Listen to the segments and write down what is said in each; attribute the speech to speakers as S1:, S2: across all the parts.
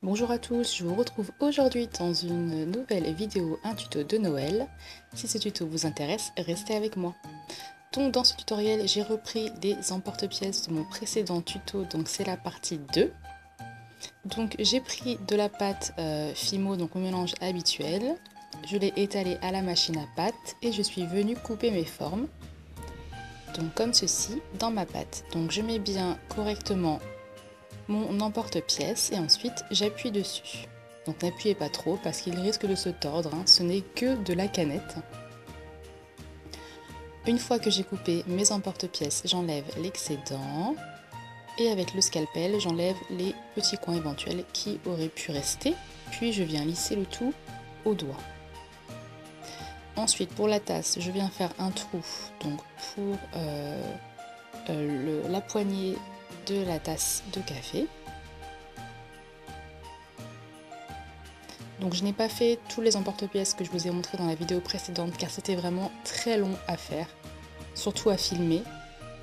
S1: Bonjour à tous, je vous retrouve aujourd'hui dans une nouvelle vidéo, un tuto de Noël. Si ce tuto vous intéresse, restez avec moi. Donc dans ce tutoriel, j'ai repris des emporte-pièces de mon précédent tuto, donc c'est la partie 2. Donc j'ai pris de la pâte Fimo, donc au mélange habituel. Je l'ai étalée à la machine à pâte et je suis venue couper mes formes. Donc comme ceci, dans ma pâte. Donc je mets bien correctement mon emporte-pièce et ensuite j'appuie dessus. Donc n'appuyez pas trop parce qu'il risque de se tordre, ce n'est que de la canette. Une fois que j'ai coupé mes emporte-pièces, j'enlève l'excédent et avec le scalpel, j'enlève les petits coins éventuels qui auraient pu rester, puis je viens lisser le tout au doigt. Ensuite pour la tasse, je viens faire un trou donc pour la poignée de la tasse de café. Donc je n'ai pas fait tous les emporte-pièces que je vous ai montré dans la vidéo précédente car c'était vraiment très long à faire, surtout à filmer.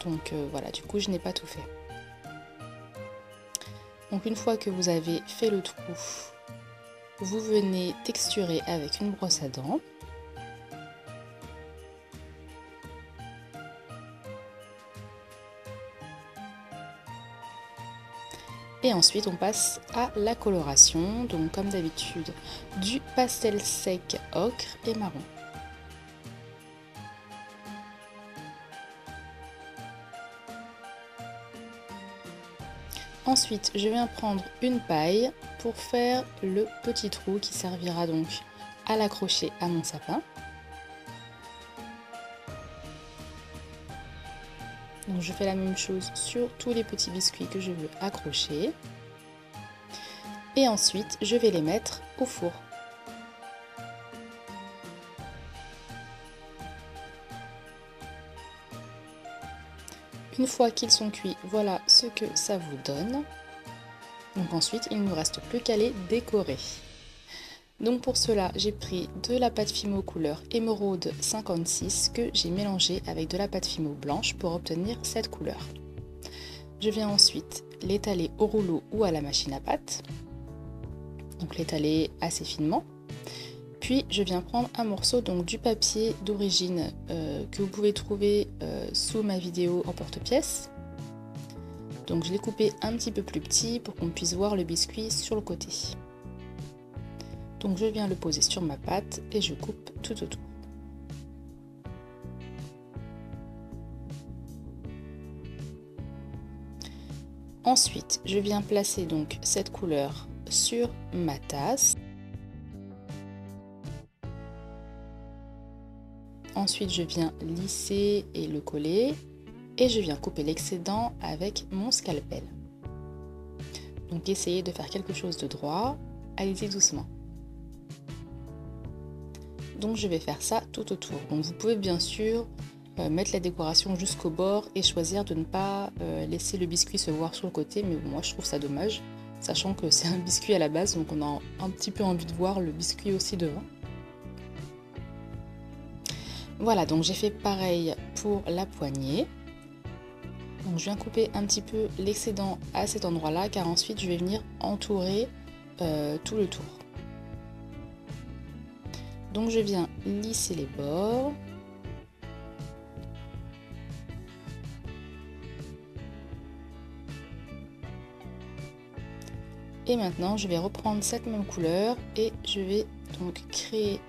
S1: Donc voilà, du coup je n'ai pas tout fait. Donc une fois que vous avez fait le trou, vous venez texturer avec une brosse à dents. Et ensuite on passe à la coloration, donc comme d'habitude du pastel sec ocre et marron. Ensuite je viens prendre une paille pour faire le petit trou qui servira donc à l'accrocher à mon sapin. Donc je fais la même chose sur tous les petits biscuits que je veux accrocher. Et ensuite, je vais les mettre au four. Une fois qu'ils sont cuits, voilà ce que ça vous donne. Donc ensuite, il ne nous reste plus qu'à les décorer. Donc pour cela, j'ai pris de la pâte Fimo couleur émeraude 56 que j'ai mélangée avec de la pâte Fimo blanche pour obtenir cette couleur. Je viens ensuite l'étaler au rouleau ou à la machine à pâte. Donc l'étaler assez finement. Puis je viens prendre un morceau donc du papier d'origine que vous pouvez trouver sous ma vidéo en porte-pièce. Donc je l'ai coupé un petit peu plus petit pour qu'on puisse voir le biscuit sur le côté. Donc je viens le poser sur ma pâte et je coupe tout autour. Ensuite, je viens placer donc cette couleur sur ma tasse. Ensuite, je viens lisser et le coller et je viens couper l'excédent avec mon scalpel. Donc essayez de faire quelque chose de droit, allez-y doucement. Donc je vais faire ça tout autour. Donc vous pouvez bien sûr mettre la décoration jusqu'au bord et choisir de ne pas laisser le biscuit se voir sur le côté, mais moi je trouve ça dommage, sachant que c'est un biscuit à la base, donc on a un petit peu envie de voir le biscuit aussi devant. Voilà, donc j'ai fait pareil pour la poignée. Donc je viens couper un petit peu l'excédent à cet endroit-là, car ensuite je vais venir entourer tout le tour. Donc je viens lisser les bords. Et maintenant je vais reprendre cette même couleur et je vais donc créer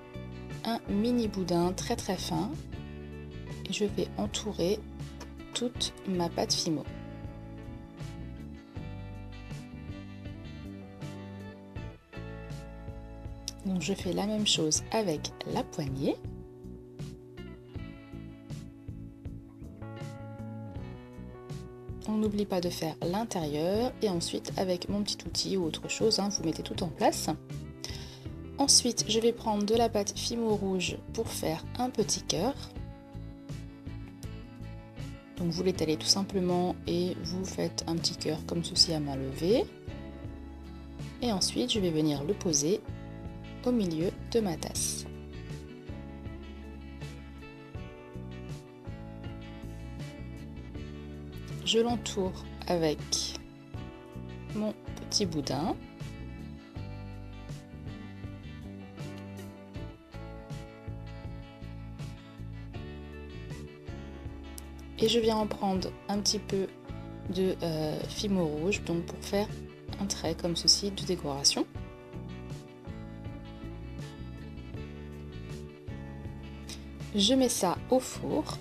S1: un mini boudin très très fin. Et je vais entourer toute ma pâte Fimo. Donc je fais la même chose avec la poignée. On n'oublie pas de faire l'intérieur et ensuite avec mon petit outil ou autre chose, vous mettez tout en place. Ensuite, je vais prendre de la pâte Fimo rouge pour faire un petit cœur. Donc vous l'étalez tout simplement et vous faites un petit cœur comme ceci à main levée. Et ensuite, je vais venir le poser au milieu de ma tasse. Je l'entoure avec mon petit boudin. Et je viens en prendre un petit peu de fimo rouge, donc pour faire un trait comme ceci de décoration. Je mets ça au four.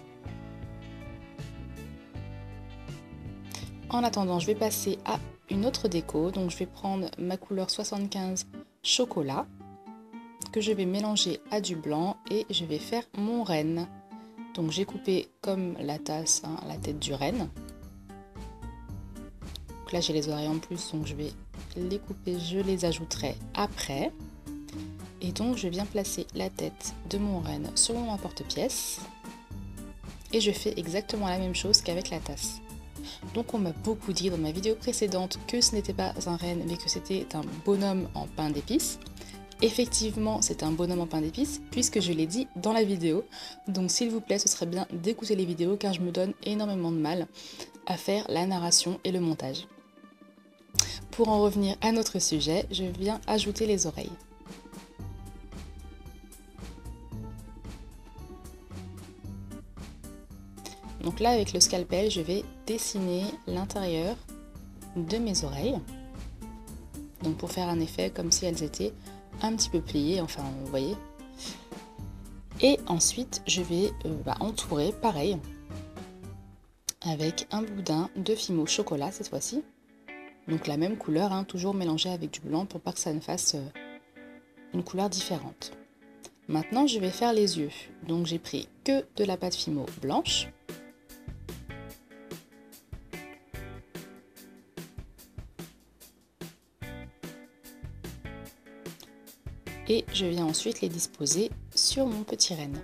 S1: En attendant, je vais passer à une autre déco. Donc je vais prendre ma couleur 75 chocolat que je vais mélanger à du blanc et je vais faire mon renne. Donc j'ai coupé comme la tasse, hein, la tête du renne. Donc là j'ai les oreilles en plus, donc je vais les couper, je les ajouterai après. Et donc je viens placer la tête de mon renne sur mon porte-pièce. Et je fais exactement la même chose qu'avec la tasse. Donc on m'a beaucoup dit dans ma vidéo précédente que ce n'était pas un renne mais que c'était un bonhomme en pain d'épices. Effectivement, c'est un bonhomme en pain d'épices puisque je l'ai dit dans la vidéo. Donc s'il vous plaît, ce serait bien d'écouter les vidéos car je me donne énormément de mal à faire la narration et le montage. Pour en revenir à notre sujet, je viens ajouter les oreilles. Donc là, avec le scalpel, je vais dessiner l'intérieur de mes oreilles. Donc pour faire un effet comme si elles étaient un petit peu pliées, enfin vous voyez. Et ensuite, je vais entourer pareil avec un boudin de fimo chocolat cette fois-ci. Donc la même couleur, hein, toujours mélangée avec du blanc pour pas que ça ne fasse une couleur différente. Maintenant, je vais faire les yeux. Donc j'ai pris que de la pâte fimo blanche. Et je viens ensuite les disposer sur mon petit renne.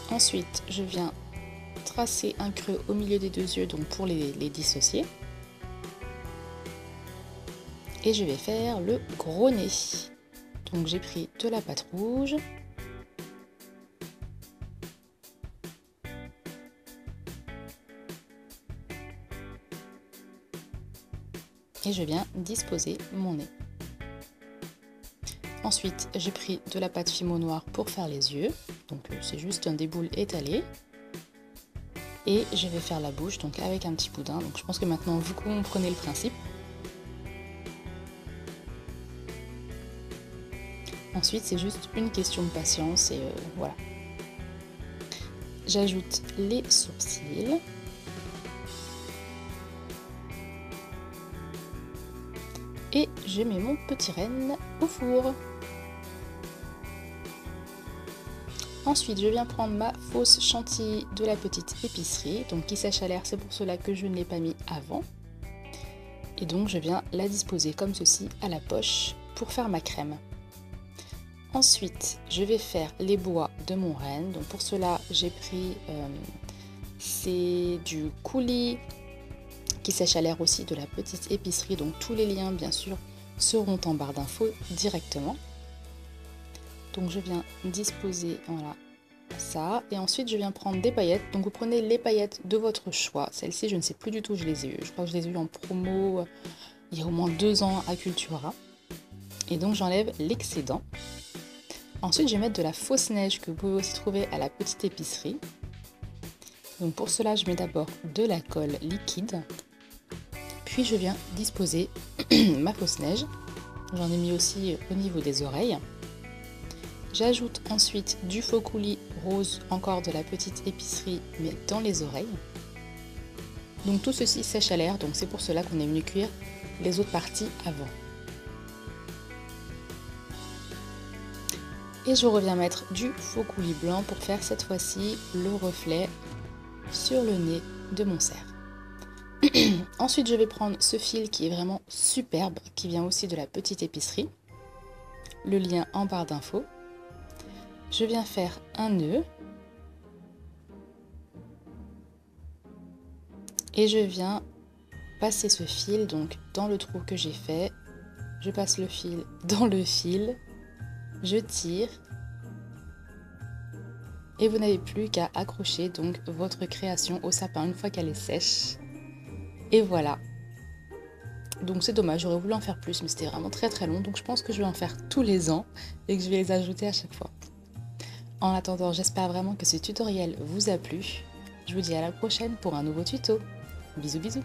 S1: Ensuite, je viens tracer un creux au milieu des deux yeux donc pour les dissocier. Et je vais faire le gros nez. Donc j'ai pris de la pâte rouge. Et je viens disposer mon nez. Ensuite, j'ai pris de la pâte fimo noire pour faire les yeux. Donc c'est juste un déboule étalé. Et je vais faire la bouche donc avec un petit boudin. Donc je pense que maintenant vous comprenez le principe. Ensuite, c'est juste une question de patience et voilà. J'ajoute les sourcils. Et je mets mon petit renne au four. Ensuite, je viens prendre ma fausse chantilly de la petite épicerie, donc qui sèche à l'air, c'est pour cela que je ne l'ai pas mis avant. Et donc, je viens la disposer comme ceci à la poche pour faire ma crème. Ensuite, je vais faire les bois de mon renne. Donc pour cela, j'ai pris c'est du coulis qui sèche à l'air aussi de la petite épicerie. Donc tous les liens, bien sûr, seront en barre d'infos directement. Donc je viens disposer, voilà, ça. Et ensuite, je viens prendre des paillettes. Donc vous prenez les paillettes de votre choix. Celles-ci, je ne sais plus du tout, je les ai eues. Je crois que je les ai eues en promo il y a au moins 2 ans à Cultura. Et donc j'enlève l'excédent. Ensuite, je vais mettre de la fausse neige que vous pouvez aussi trouver à la petite épicerie. Donc pour cela, je mets d'abord de la colle liquide. Puis je viens disposer ma fausse neige. J'en ai mis aussi au niveau des oreilles. J'ajoute ensuite du faux coulis rose, encore de la petite épicerie, mais dans les oreilles. Donc tout ceci sèche à l'air, donc c'est pour cela qu'on est venu cuire les autres parties avant. Et je reviens mettre du faux coulis blanc pour faire cette fois-ci le reflet sur le nez de mon cerf. Ensuite, je vais prendre ce fil qui est vraiment superbe, qui vient aussi de la petite épicerie. Le lien en barre d'infos. Je viens faire un nœud. Et je viens passer ce fil donc dans le trou que j'ai fait. Je passe le fil dans le fil. Je tire et vous n'avez plus qu'à accrocher donc votre création au sapin une fois qu'elle est sèche. Et voilà. Donc c'est dommage, j'aurais voulu en faire plus, mais c'était vraiment très très long. Donc je pense que je vais en faire tous les ans et que je vais les ajouter à chaque fois. En attendant, j'espère vraiment que ce tutoriel vous a plu. Je vous dis à la prochaine pour un nouveau tuto. Bisous bisous.